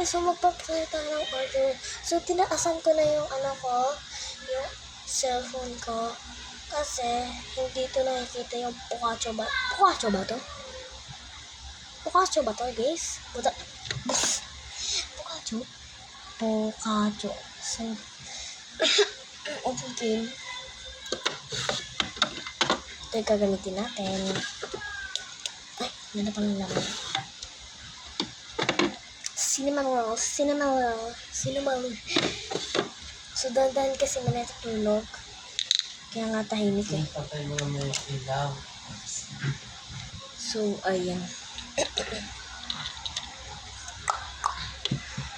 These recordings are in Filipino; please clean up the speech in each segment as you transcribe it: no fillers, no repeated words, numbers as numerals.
guys, so magpapakita tayo ng order. So tinaasan ko na yung yung cellphone ko. Kasi hindi to nakikita yung Pukacho ba? Pukacho ba to? Pukacho ba to guys? Pukacho? Pukacho. So, okay. Ito yung gagamitin natin. Ay, ganda pa ng laman. Cinnamon roll. So, dandan kasi man natutulog. Kaya nga tahimik eh. Patay mo naman yung ilaw. So, ayan.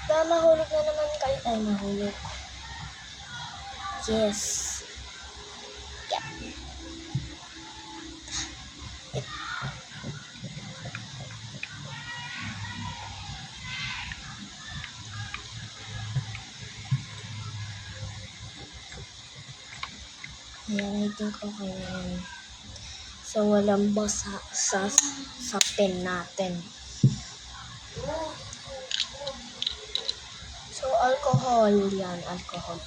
Baka mahulog na naman kayo. Ay, mahulog. Yes. Yep. Ayan, I think okay na yan. So, walang basa sa pen natin. So, alcohol yan. Alcohol.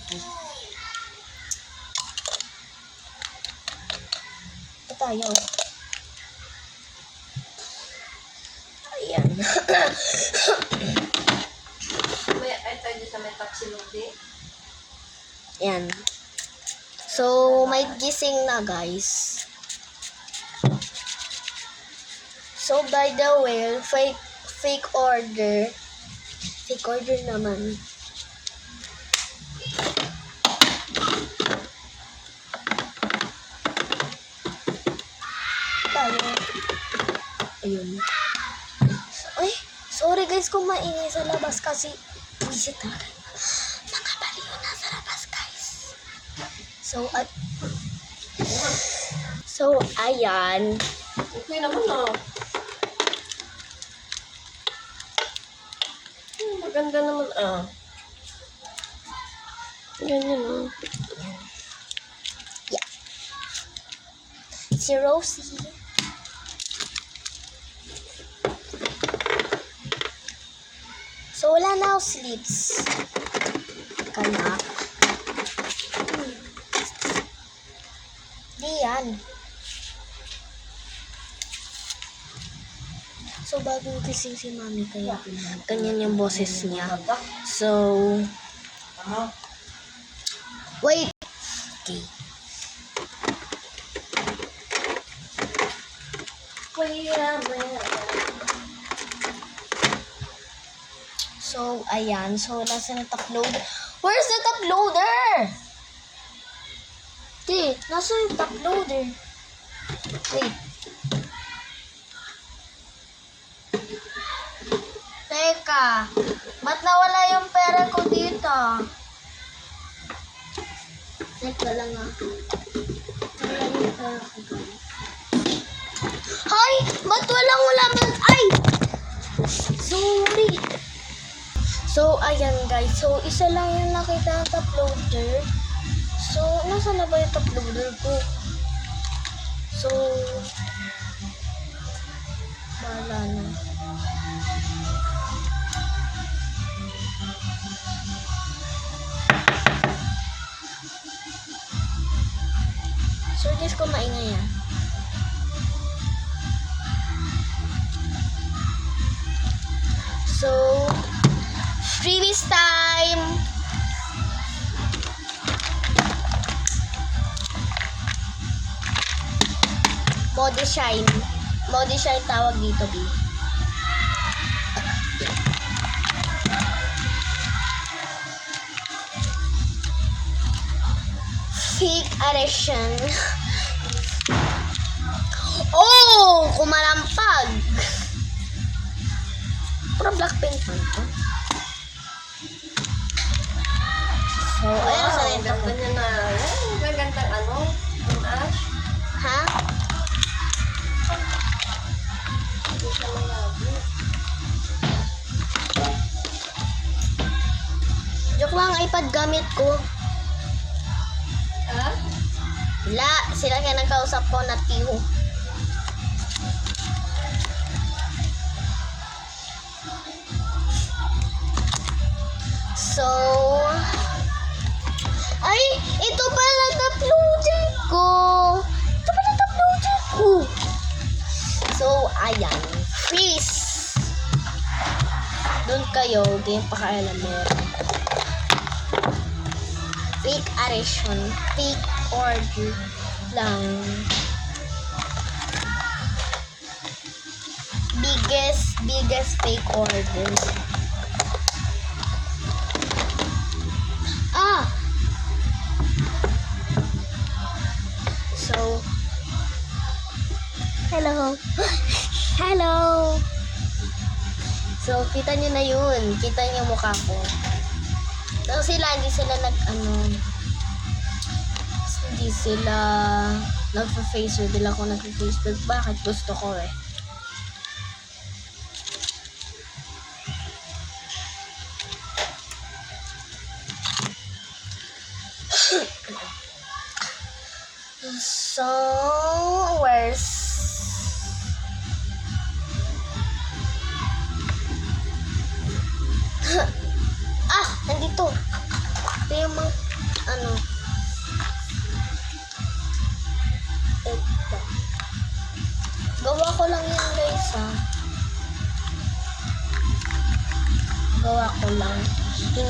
Ito tayo. Ayan. Ay, tayo sa may tapsilodi. Ayan. So, may gising na, guys. So, by the way, fake order. Fake order naman. Tayo. Ayun. Ay, sorry guys kung maingay sa labas kasi visit talaga. Mga baliw na sa labas, guys. So, ayan. Okay naman na. Maganda naman Ganyan Yeah. Si Rosie. So, wala na ako sleeps. Kaya. Di yan. So, bagong gising si mami kaya ganyan yung boses niya. So, Ano? wait. Okay. So, ayan. So, nasa na top loader. Where's the top loader? Di, nasa yung top loader? Wait. Teka. Ba't nawala yung pera ko dito? Teka lang Wala yung pera ko. Hay! Ba't walang laman? Ay! Sorry. So, ayan guys. So, isa lang yung nakita ng top loader. So, nasa na ba yung top loader ko? So, wala na. So, guys, kung maingay yan. So, freebies time! Body shine. Body shine tawag dito, B. Fake erection. Oh! Kumalampag! Puro Blackpink pa ito. So, ayun sa ito. Ganda niya na. Gagandang yung ash. Ha? Hindi siya malabo. Joke lang, iPad gamit ko. Ha? Wala, sila kaya nagkausap ko na tiho. Ito pala uploader ko. Ito pala uploader ko. So, ayan. Freeze. Doon kayo, game pakialam meron. Fake arrestion. Fake order lang. Biggest fake order. So, hello. Hello. So, kita nyo na yun. Kita nyo yung mukha ko. So, hindi sila hindi sila nagpa-face reveal ako nagpa-Facebook. Bakit? Gusto ko eh. So, where's nandito. Ito yung mga, ito. Gawa ko lang yan, guys, ha. Gawa ko lang. Hindi